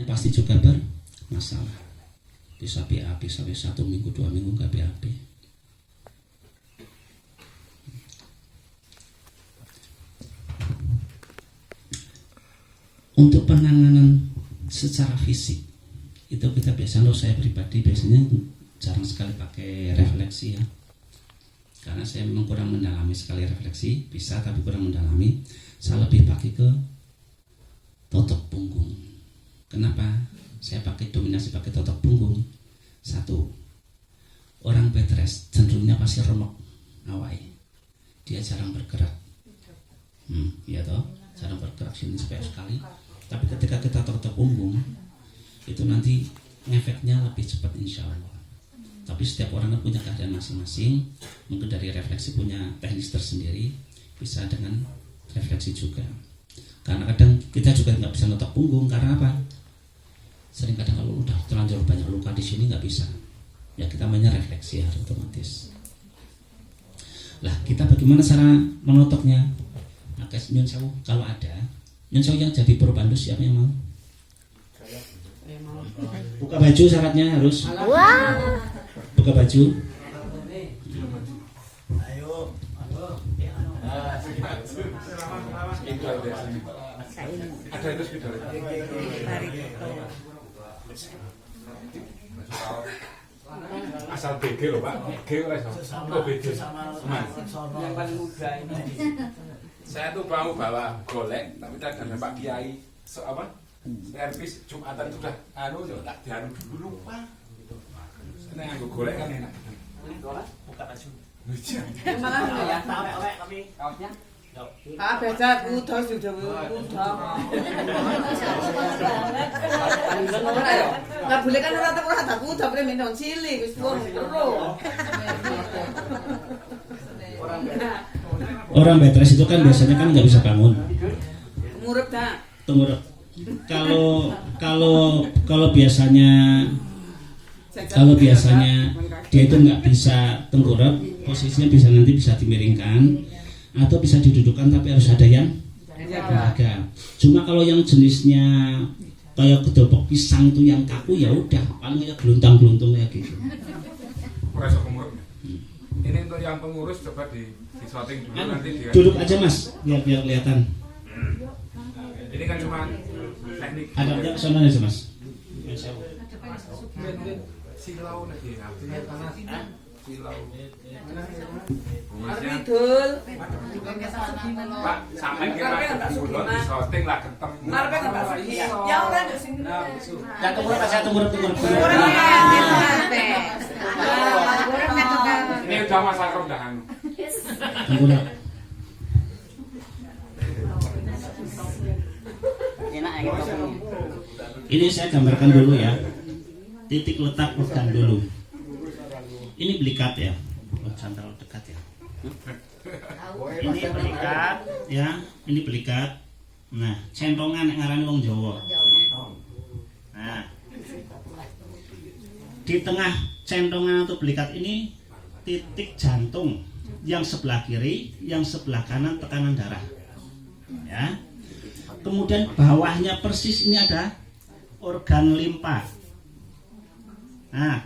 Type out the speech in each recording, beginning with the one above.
pasti juga bermasalah. Bisa BAB sampai 1 minggu 2 minggu nggak BAB. Untuk penanganan secara fisik itu kita biasanya, saya pribadi biasanya jarang sekali pakai refleksi ya, karena saya memang kurang mendalami sekali refleksi, bisa tapi kurang mendalami. Saya lebih pakai ke totok punggung. Kenapa saya pakai dominasi pakai totok punggung? Satu, orang bed rest cenderungnya pasti remuk awai, dia jarang bergerak, ya toh, jarang bergerak sini sekali. Tapi ketika kita totok punggung itu nanti efeknya lebih cepat insya Allah. Tapi setiap orang punya keadaan masing-masing. Mungkin dari refleksi punya teknis tersendiri, bisa dengan refleksi juga. Karena kadang kita juga nggak bisa notok punggung karena apa? Sering kadang kalau udah terlanjur banyak luka di sini nggak bisa. Ya kita mainnya refleksi ya otomatis. Lah kita bagaimana cara menotoknya? Maka nyun sewu kalau ada nyun sewu yang jadi probandu siapa yang mau? Buka baju syaratnya harus. Buka baju. Ayo. Ada itu spidol. Asal BG loh Pak. BG wes. Oh BG. Yang paling muda ini. Saya tuh mau bawa golek, tapi tadi ada Pak Kiai. So apa? Servis Jumatan sudah tak dianu dulu lupa. Ini yang golek kan enak. Buka baju. Malah ya, awek-awek tapi kaosnya. Ah, beda kuda sudah kuda. Lah boleh kan ora tak kuda, boleh minum cilik wis wong terus. Orang bed rest itu kan biasanya kan nggak bisa bangun. Ngurep dah. Tengurap. Kalau biasanya dia itu nggak bisa tengkurap, posisinya bisa nanti bisa dimiringkan atau bisa didudukkan, tapi harus ada yang menjaga. Cuma kalau yang jenisnya kayak kedopok pisang itu yang kaku, ya udah paling kayak geluntung-geluntung kayak gitu. Ini untuk yang pengurus coba di shooting dulu nanti dia. Duduk aja Mas, biar kelihatan. Ini kan cuma teknik. Ada kesana aja Mas. Silau lagi, artinya panas. Silau. Arpidul. Pak, sampai kita dulu di shooting lah ketemu. Ngarepe kan tak sih. Ya ora nek sing. Ya tunggu. Ini udah masalah udahan. Tunggu. Ini saya gambarkan dulu ya. Titik letak organ dulu. Ini belikat ya. Jangan terlalu dekat ya. Ini belikat ya. Ini belikat. Nah, centongan yang ngarani wong Jawa. Nah, di tengah centongan atau belikat ini titik jantung. Yang sebelah kiri, yang sebelah kanan tekanan darah. Ya. Kemudian bawahnya persis ini ada organ limpa. Nah,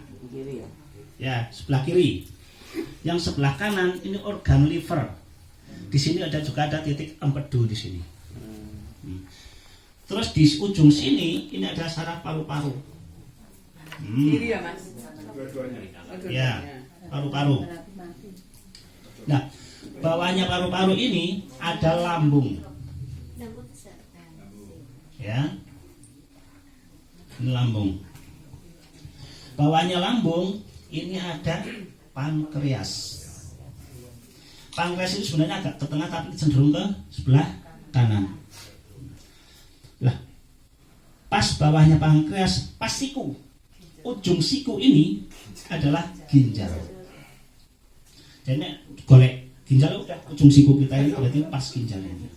ya sebelah kiri. Yang sebelah kanan ini organ liver. Di sini juga ada titik empedu di sini. Terus di ujung sini ini ada saraf paru-paru. Kiri ya Mas. Ya, paru-paru. Nah, bawahnya paru-paru ini ada lambung. Ya, ini lambung. Bawahnya lambung ini ada pankreas. Pankreas itu sebenarnya agak ke tengah tapi cenderung ke sebelah kanan. Lah, pas bawahnya pankreas, pas siku, ujung siku ini adalah ginjal. Jadi golek ginjal udah ujung siku kita ini berarti pas ginjal ini.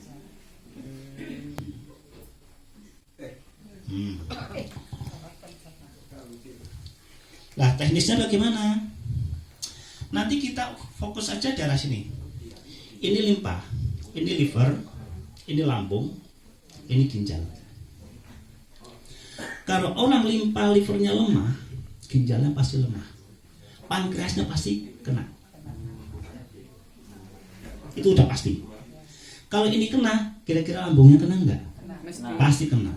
Lah teknisnya bagaimana? Nanti kita fokus aja daerah sini. Ini limpa, ini liver, ini lambung, ini ginjal. Kalau orang limpa livernya lemah, ginjalnya pasti lemah, pankreasnya pasti kena. Itu udah pasti. Kalau ini kena, kira-kira lambungnya kena enggak? Pasti kena.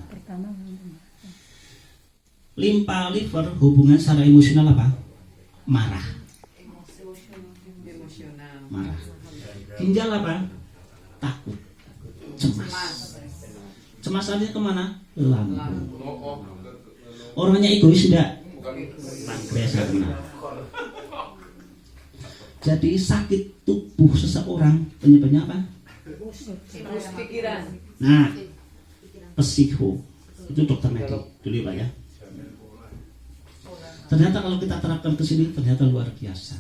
Limpa liver hubungan secara emosional apa? Marah. Marah. Ginjal apa? Takut. Cemas. Cemas artinya kemana? Lambung. Orangnya egois enggak? Pankreas kena. Jadi sakit tubuh seseorang penyebabnya apa? Pikiran. Nah, psiko itu dokter medik dulu Pak ya. Ternyata kalau kita terapkan ke sini ternyata luar biasa.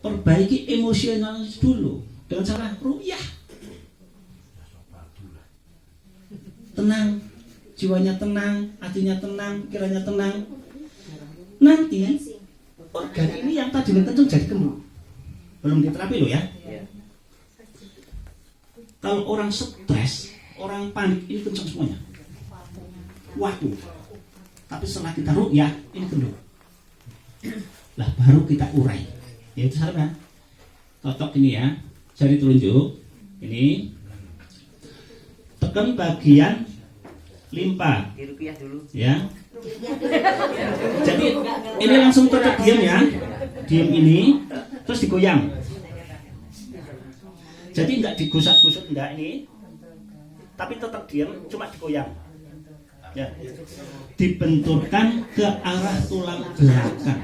Perbaiki emosional dulu dengan cara ruqyah. Tenang, jiwanya tenang, hatinya tenang, pikirannya tenang. Nanti organ ini yang tadi kenceng jadi kendor. Belum diterapi loh ya. Kalau orang stres, orang panik ini kenceng semuanya. Waduh. Tapi setelah kita ruqyah ini kendor. Lah baru kita urai. Ya itu salah. Totok ini ya. Jari telunjuk. Ini. Tekan bagian limpa. Ya. Jadi ini langsung tetap diam ya. Diam ini terus digoyang. Jadi enggak digusat-gusut enggak ini. Tapi tetap diam, cuma digoyang. Ya. Dibenturkan ke arah tulang belakang.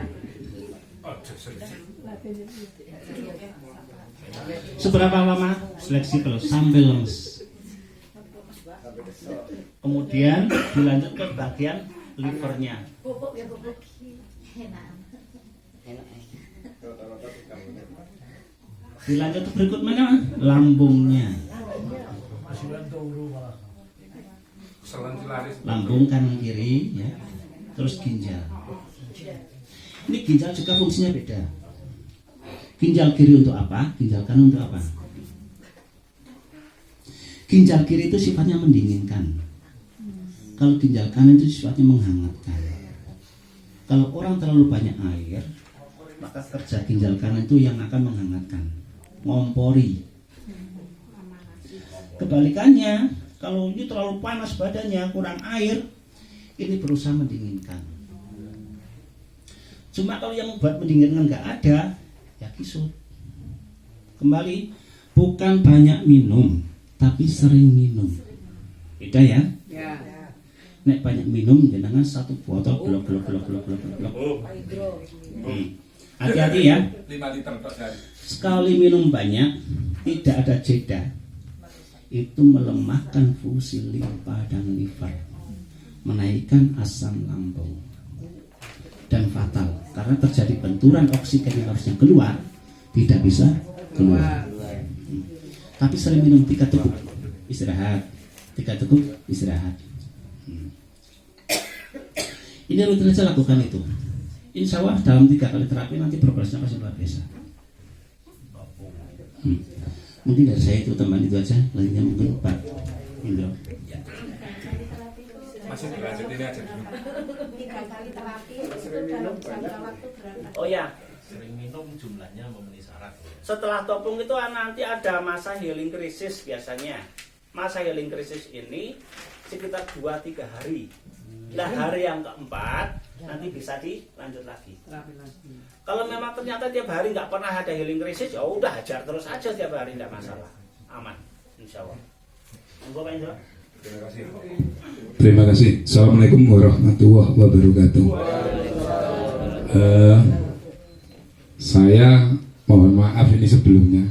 Seberapa lama? Fleksibel sampai lemes. Kemudian dilanjut ke bagian livernya. Dilanjut ke berikut mana? Lambungnya. Lambung kanan kiri ya. Terus ginjal. Ini ginjal juga fungsinya beda. Ginjal kiri untuk apa? Ginjal kanan untuk apa? Ginjal kiri itu sifatnya mendinginkan. Kalau ginjal kanan itu sifatnya menghangatkan. Kalau orang terlalu banyak air, maka kerja ginjal kanan itu yang akan menghangatkan, ngompori. Kebalikannya, kalau ini terlalu panas badannya, kurang air, ini berusaha mendinginkan. Cuma kalau yang buat mendinginkan nggak ada, ya kisut. Kembali, bukan banyak minum, tapi sering minum. Beda ya? Ya. Nek banyak minum, jangan satu botol blok. Hati-hati ya. 5 liter tok dari. Sekali minum banyak, tidak ada jeda. Itu melemahkan fungsi limpa dan liver, menaikkan asam lambung, dan fatal karena terjadi benturan oksigen yang harusnya keluar tidak bisa keluar. Tapi sering minum 3 teguk istirahat, 3 teguk istirahat. Ini rutin saja lakukan itu. Insya Allah dalam 3 kali terapi nanti progresnya pasti luar biasa. Mungkin dari saya itu teman itu aja, lainnya mungkin Pak Indro. Masih dilanjut ini aja dulu. 3 kali terapi itu dalam jangka waktu berapa? Oh ya, Sering minum jumlahnya memenuhi syarat. setelah topung itu nanti ada masa healing crisis biasanya. Masa healing crisis ini sekitar 2-3 hari. Nah hari yang keempat nanti bisa dilanjut lagi. Terapi lagi. Kalau memang ternyata tiap hari nggak pernah ada healing crisis, ya udah hajar terus aja tiap hari, nggak masalah, aman, insya Allah. Monggo Pak Indro. Terima kasih. Terima kasih. Assalamualaikum warahmatullahi wabarakatuh. Saya mohon maaf ini sebelumnya.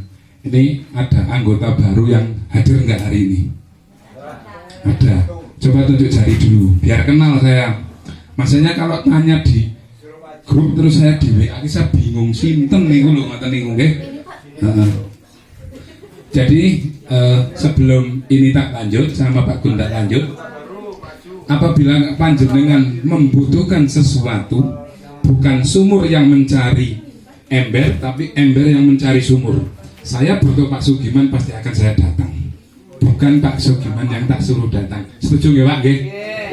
Ini ada anggota baru yang hadir nggak hari ini? Ada. Coba tunjuk jari dulu, biar kenal saya. Maksudnya kalau tanya di grup terus saya di WA, saya bingung sinten niku lho ngoten niku nggih. Jadi sebelum ini tak lanjut sama Pak Gun tak lanjut, apabila panjenengan membutuhkan sesuatu, bukan sumur yang mencari ember, tapi ember yang mencari sumur. Saya butuh Pak Sugiman, pasti akan saya datang. bukan Pak Sogiman yang tak suruh datang. Setuju nggak Pak? Nggih?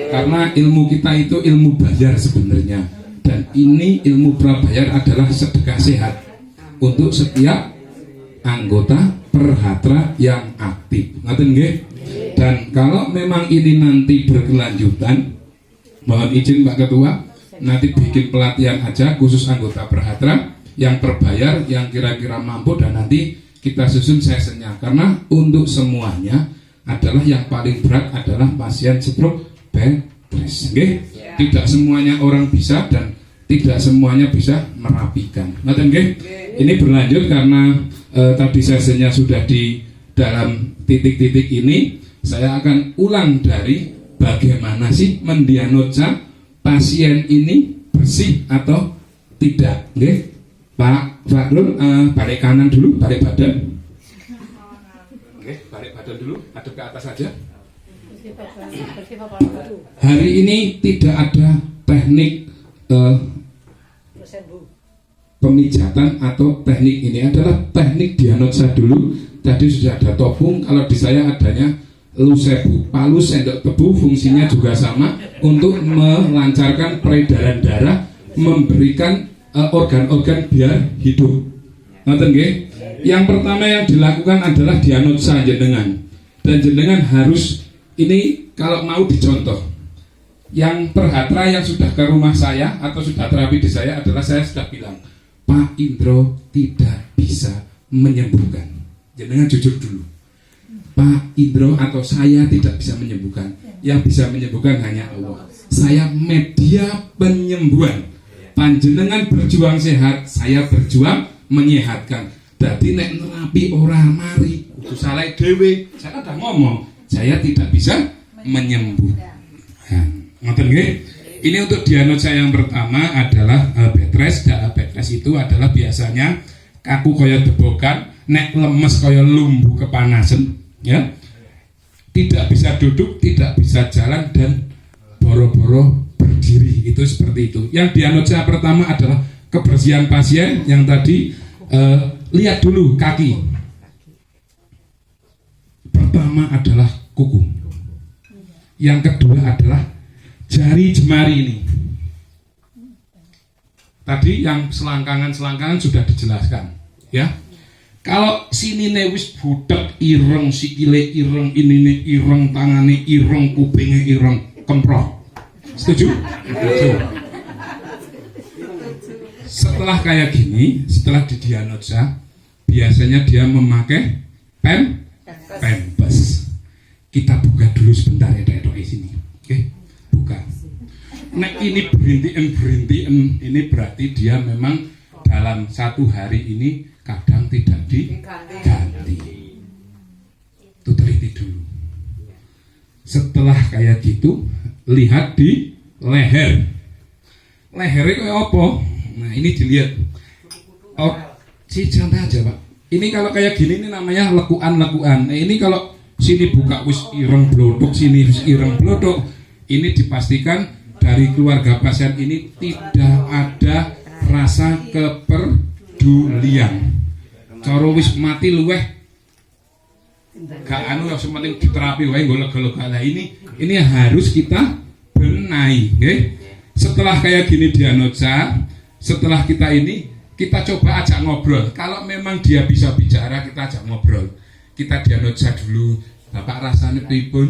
Karena ilmu kita itu ilmu bayar sebenarnya, dan ini ilmu prabayar adalah sedekah sehat untuk setiap anggota Perhatra yang aktif. Ngaten nggih? Dan kalau memang ini nanti berkelanjutan, mohon izin Pak Ketua, nanti bikin pelatihan aja khusus anggota Perhatra yang berbayar, yang kira-kira mampu, dan nanti kita susun sessionnya. Karena untuk semuanya adalah yang paling berat adalah pasien stroke bed rest. Okay? Tidak semuanya orang bisa dan tidak semuanya bisa merapikan. Ngaten nggih? Ini berlanjut karena tadi sessionnya sudah di dalam titik-titik ini. Saya akan ulang dari bagaimana sih mendiagnosa pasien ini bersih atau tidak. Okay? Pak Fakrul, balik kanan dulu, balik badan. Oke, balik badan dulu, adep ke atas saja. Hari ini tidak ada teknik pemijatan atau teknik, ini adalah teknik diagnosa dulu. Tadi sudah ada topung, kalau di saya adanya lusebu, palu sendok tebu, fungsinya juga sama untuk melancarkan peredaran darah, memberikan organ-organ biar hidup. Ngoten nggih? Yang pertama yang dilakukan adalah diagnosa jenengan. Dan jenengan harus ini kalau mau dicontoh. Yang Perhatra yang sudah ke rumah saya atau sudah terapi di saya adalah saya sudah bilang, Pak Indro tidak bisa menyembuhkan. Jenengan jujur dulu. Pak Indro atau saya tidak bisa menyembuhkan. Yang bisa menyembuhkan hanya Allah. Saya media penyembuhan. Panjenengan berjuang sehat, saya berjuang menyehatkan. Jadi nek nerapi orang mari, kudu salah dewe. Saya udah ngomong, saya tidak bisa menyembuhkan. Ngoten nggih? Ini untuk diagnosa yang pertama adalah bed rest. Bed rest itu adalah biasanya kaku kaya debokan, nek lemes kaya lumbu kepanasan, ya. Tidak bisa duduk, tidak bisa jalan, dan boro-boro berdiri, itu seperti itu. Yang diagnosa pertama adalah kebersihan pasien yang tadi lihat dulu kaki. Pertama adalah kuku. Yang kedua adalah jari jemari ini. Tadi yang selangkangan sudah dijelaskan, ya. Kalau sini wis budak ireng, sikile ireng, ini ireng, tangane ireng, kupinge ireng, kemproh. Setuju? Setuju. Setelah kayak gini, setelah didiagnosa, biasanya dia memakai pampers. Kita buka dulu sebentar ya, di sini. Oke, buka. Nah ini berhentiin, ini berarti dia memang dalam satu hari ini kadang tidak diganti. Itu teliti dulu. Setelah kayak gitu, lihat di leher. Lehernya kayak apa? Nah ini dilihat. Oh, santai aja Pak. Ini kalau kayak gini ini namanya lekuan-lekuan. Nah ini kalau sini buka wis ireng blodok, sini wis ireng blodok. Ini dipastikan dari keluarga pasien ini tidak ada rasa kepedulian. Cara wis mati luweh gak anu yang penting diterapi wae golek-golek. Nah ini harus kita benahi, okay? Setelah kayak gini diagnosa, setelah kita ini kita coba ajak ngobrol. Kalau memang dia bisa bicara, kita ajak ngobrol. Kita diagnosa dulu. Bapak rasanya pripun?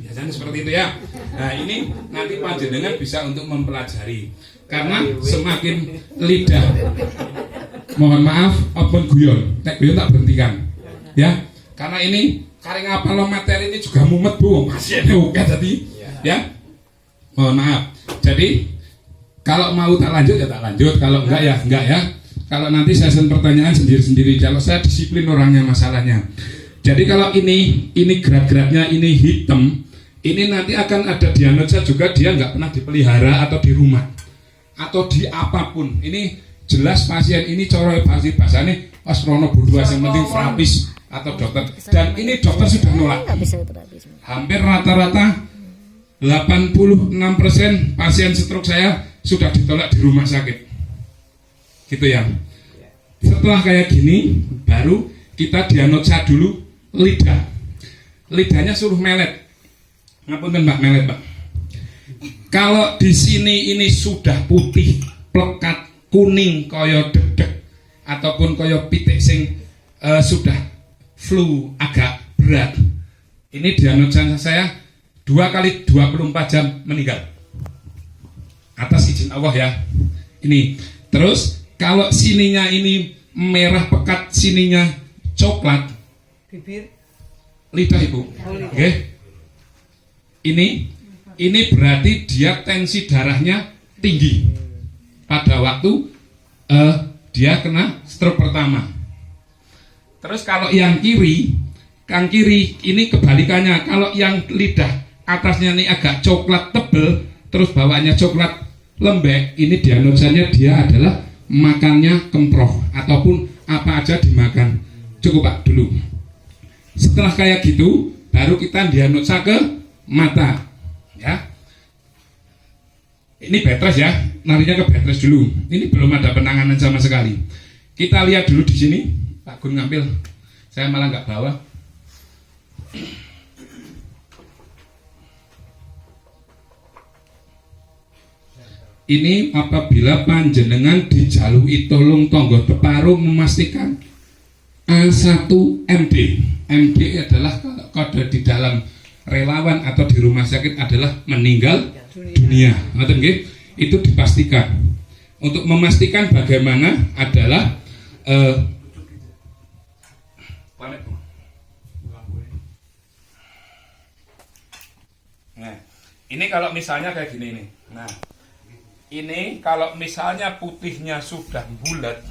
Biasanya seperti itu ya. Nah ini nanti panjenengan bisa untuk mempelajari. Karena semakin lidah, mohon maaf, open guyon. Nek guyon tak berhentikan, ya. Karena ini kareng apa lo materi ini juga mumet bu, masih ada oke tadi, ya. Mohon maaf. Jadi kalau mau tak lanjut ya tak lanjut, kalau enggak ya enggak ya. Kalau nanti session pertanyaan sendiri-sendiri. Kalau saya disiplin orangnya masalahnya. Jadi kalau ini gerak-geraknya ini hitam, ini nanti akan ada diagnosa juga dia nggak pernah dipelihara atau di rumah atau di apapun. Ini jelas pasien ini coro bahasanya pas rono berdua yang penting terapis atau dokter, dan ini dokter sudah nolak. Hampir rata-rata 86% pasien stroke saya sudah ditolak di rumah sakit, gitu ya. Setelah kayak gini baru kita diagnosa dulu lidah. lidahnya suruh melet. Ngapunten Mbak, melet Mbak. Kalau di sini ini sudah putih, plekat, kuning, koyo dedek ataupun koyo pitik sing sudah flu agak berat, ini diagnosa saya 2 kali 24 jam meninggal atas izin Allah ya. Ini terus kalau sininya ini merah pekat, sininya coklat, Bibir. lidah Ibu. Oke. Ini berarti dia tensi darahnya tinggi pada waktu dia kena stroke pertama. Terus kalau yang kiri ini kebalikannya. Kalau yang lidah atasnya ini agak coklat tebel, terus bawaannya coklat lembek, ini diagnosanya dia adalah makannya kemproh ataupun apa aja dimakan. Cukup Pak dulu. Setelah kayak gitu, baru kita diagnosa ke mata, ya. Ini betres ya, larinya ke betres dulu. Ini belum ada penanganan sama sekali. Kita lihat dulu di sini, Pak Gun ngambil, saya malah nggak bawa. Ini apabila panjenengan dijalui tolong tonggo teparu memastikan A1MD. MD adalah kode di dalam relawan atau di rumah sakit adalah meninggal dunia. Itu dipastikan. Untuk memastikan bagaimana adalah nah, ini kalau misalnya kayak gini nih. Nah, ini kalau misalnya putihnya sudah bulat,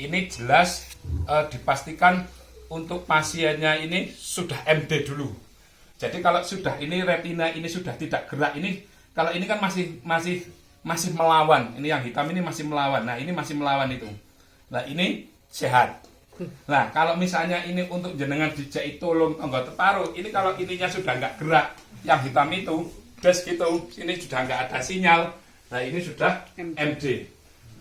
ini jelas dipastikan untuk pasiennya ini sudah MD dulu. Jadi kalau sudah ini retina ini sudah tidak gerak, ini kalau ini kan masih melawan. Ini yang hitam ini masih melawan. Nah, ini masih melawan itu. Nah, ini sehat. Nah, kalau misalnya ini untuk jenengan dijai tolong tonggo teparu, ini kalau ininya sudah nggak gerak, yang hitam itu des gitu, ini sudah nggak ada sinyal. Nah, ini sudah MD.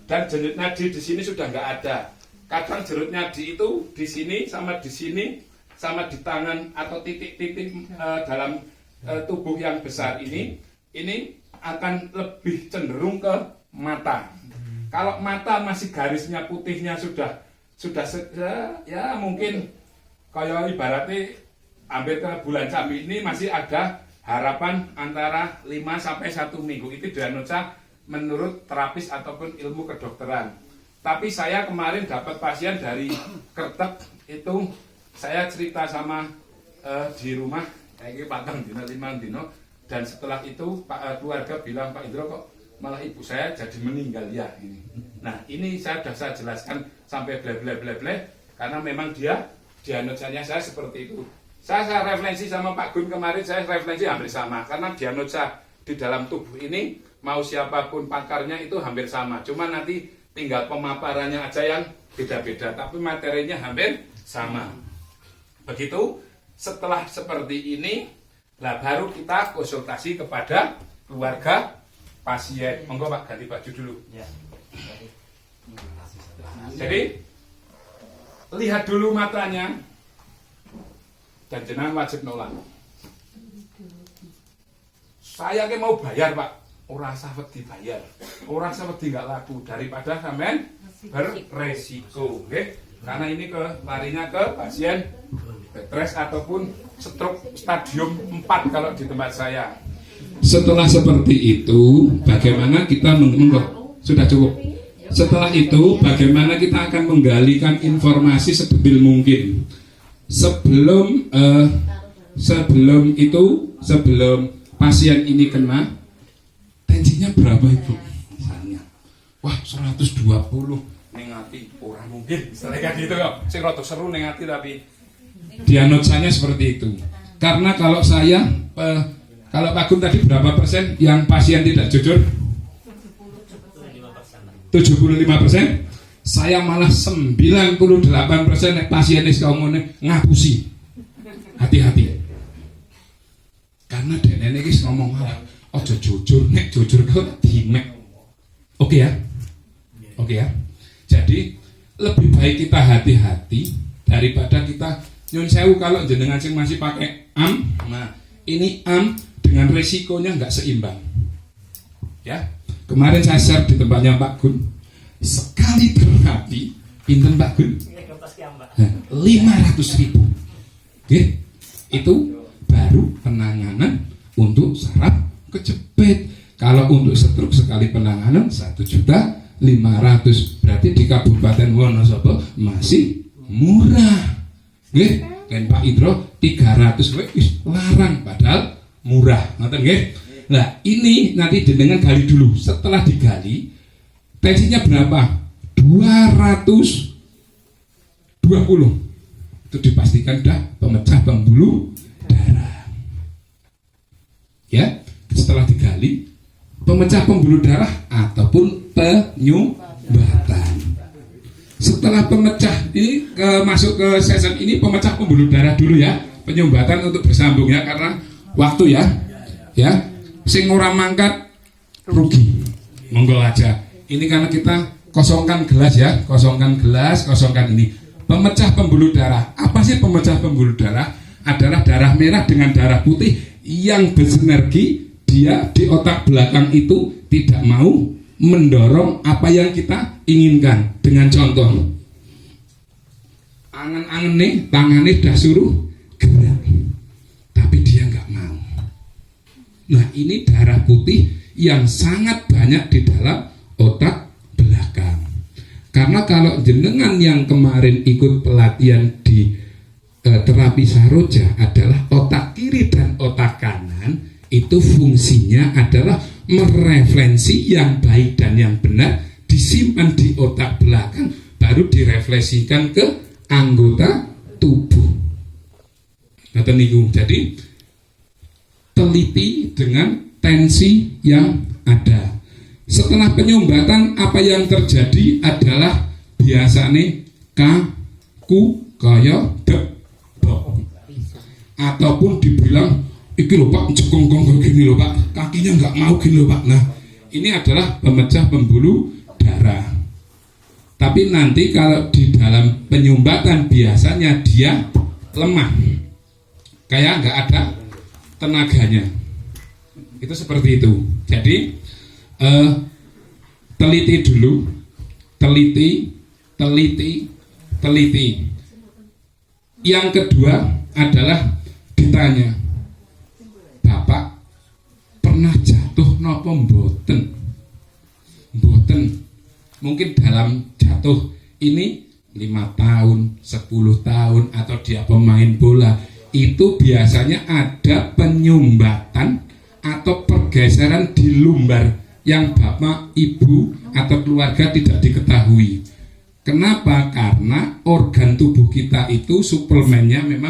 Dan jerut nadi di sini sudah nggak ada. Kadang jerut nadi itu di sini sama di tangan atau titik-titik dalam tubuh yang besar ini akan lebih cenderung ke mata. Kalau mata masih garisnya putihnya sudah ya mungkin kayak ibaratnya hampir ke bulan Jambi ini masih ada harapan antara 5 sampai 1 minggu. Itu diagnosa menurut terapis ataupun ilmu kedokteran. Tapi saya kemarin dapat pasien dari Kertek, itu saya cerita sama di rumah kayak patang dino 5 dino, dan setelah itu keluarga bilang, Pak Indro kok malah ibu saya jadi meninggal ya ini. Nah, ini saya jelaskan sampai ble karena memang dia diagnosanya saya seperti itu. Saya referensi sama Pak Gun kemarin, saya referensi hampir sama karena diagnosa di dalam tubuh ini mau siapapun pakarnya itu hampir sama. Cuma nanti tinggal pemaparannya aja yang beda-beda, tapi materinya hampir sama. Begitu, setelah seperti ini, lah baru kita konsultasi kepada keluarga pasien. Monggo Pak, ganti baju dulu. Jadi, lihat dulu matanya, dan jenengan wajib nolak. Saya ke mau bayar Pak, ora usah wedi bayar, ora usah wedi nggak laku, daripada sampean beresiko, okay? Karena ini larinya ke pasien stres ataupun stroke stadium 4 kalau di tempat saya. Setelah seperti itu, bagaimana kita sudah cukup. Setelah itu, bagaimana kita akan menggalikan informasi sedetil mungkin. Sebelum pasien ini kena, tensinya berapa Ibu? Misalnya, wah 120 nengati, orang mungkin misalnya kayak gitu kok. Sing rada seru nengati tapi diagnosanya seperti itu. Karena kalau saya kalau Pak Gun tadi berapa persen yang pasien tidak jujur? 75%. Saya malah 98% pasien ngomongnya ngapusi. Hati-hati. Karena dene iki ngomong ojo jujur, nek jujur kok dimek. Oke ya? Oke ya? Jadi lebih baik kita hati-hati daripada kita nyun sewu kalau jenengan sing masih pakai Nah, ini dengan resikonya nggak seimbang. Ya, kemarin saya share di tempatnya Pak Gun, sekali terapi, pinten Pak Gun? 500.000. Itu baru penanganan untuk saraf kejepit. Kalau untuk stroke sekali penanganan 1.500.000. Berarti di Kabupaten Wonosobo masih murah. Dan Pak Indro 300 wis larang padahal murah. Ngoten nggih. Nah, ini nanti dengan gali dulu. Setelah digali tensinya berapa? 220. Itu dipastikan sudah pemecah pembuluh darah. Ya, setelah digali pemecah pembuluh darah ataupun penyumbatan. Setelah pemecah ini masuk ke season ini pemecah pembuluh darah dulu ya, penyumbatan untuk bersambung ya karena waktu ya. Ya, sing ora mangkat rugi. Monggo aja. Ini karena kita kosongkan gelas ya, kosongkan gelas, kosongkan ini. Pemecah pembuluh darah. Apa sih pemecah pembuluh darah? Adalah darah merah dengan darah putih yang bersinergi. Dia di otak belakang itu tidak mau mendorong apa yang kita inginkan. Dengan contoh, angen-angen nih, tangannya dah suruh gerak, tapi dia nggak mau. Nah, ini darah putih yang sangat banyak di dalam otak belakang. Karena kalau jenengan yang kemarin ikut pelatihan di terapi Saroja adalah otak kiri dan otak kanan, itu fungsinya adalah mereferensi yang baik dan yang benar disimpan di otak belakang baru direfleksikan ke anggota tubuh. Jadi teliti dengan tensi yang ada. Setelah penyumbatan apa yang terjadi adalah biasanya kaku kaya debok ataupun dibilang iki lho Pak jekongkong gini lho Pak, kakinya nggak mau gini lho Pak. Nah, ini adalah pemecah pembuluh darah. Tapi nanti kalau di dalam penyumbatan biasanya dia lemah, kayak nggak ada tenaganya. Itu seperti itu. Jadi teliti dulu, teliti. Yang kedua adalah ditanya, Bapak pernah jatuh napa mboten? Mboten. Mungkin dalam jatuh ini 5 tahun, 10 tahun atau dia pemain bola, itu biasanya ada penyumbatan atau pergeseran di lumbar yang bapak, ibu atau keluarga tidak diketahui. Kenapa? Karena organ tubuh kita itu suplemennya memang